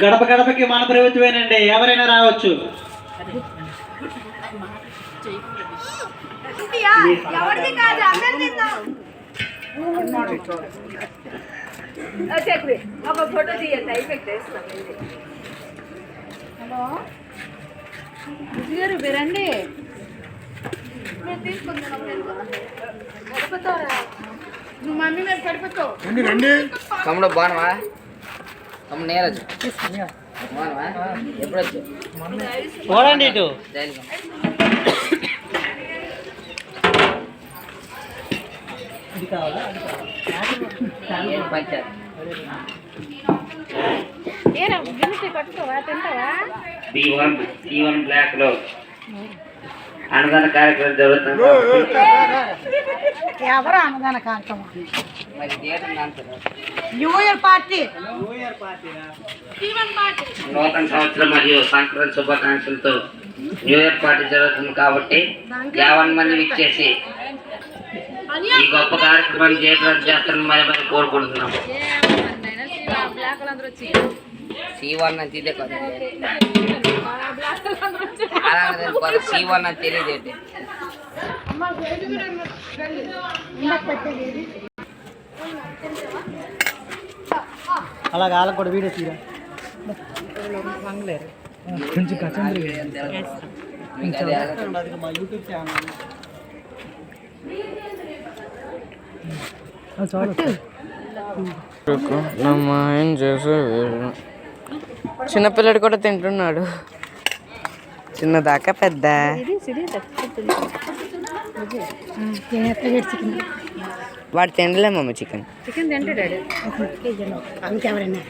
గడప గడపకి మన ప్రభుత్వమేనండి, ఎవరైనా రావచ్చు. హలో గారు రండి. నువ్వు మమ్మీ మీద పడిపోతావు. తమ్ముడు బాగున్నావా? తమ్ముడు నేరచ్చు బాగున్నావా? ఎప్పుడు వచ్చు చూడండి ఇటు. పంచారు పట్టుకోవా, తింటావా? T1 బ్లాక్ లో అన్నదాన కార్యక్రమం జరుగుతుంది. ఎవరు అన్నదాన కార్యక్రమం? మరి థియేటర్ అంటారు. New year party. నూతన సంవత్సరం మరియు సంక్రాంతి శుభాకాంక్షలతో న్యూ ఇయర్ పార్టీ జరుగుతుంది కాబట్టి 50 మంది విచ్చేసి ఈ గొప్ప కార్యక్రమాన్ని జయప్రదం చేస్తారని మరి కోరుకుంటున్నాం. C1 అని ఇదే కదా, C1 అని తెలియదు ఏంటి. అలా వాళ్ళకి కూడా వీడియో తీరా కొంచెం మా యూట్యూబ్ ఛానల్ ఏం చేసే చిన్నపిల్లడు కూడా తింటున్నాడు, చిన్నదాకా పెద్ద. వాడు తినలే మమ్మ చికెన్. చికెన్ తింటాడు. ఇంకెవరైనా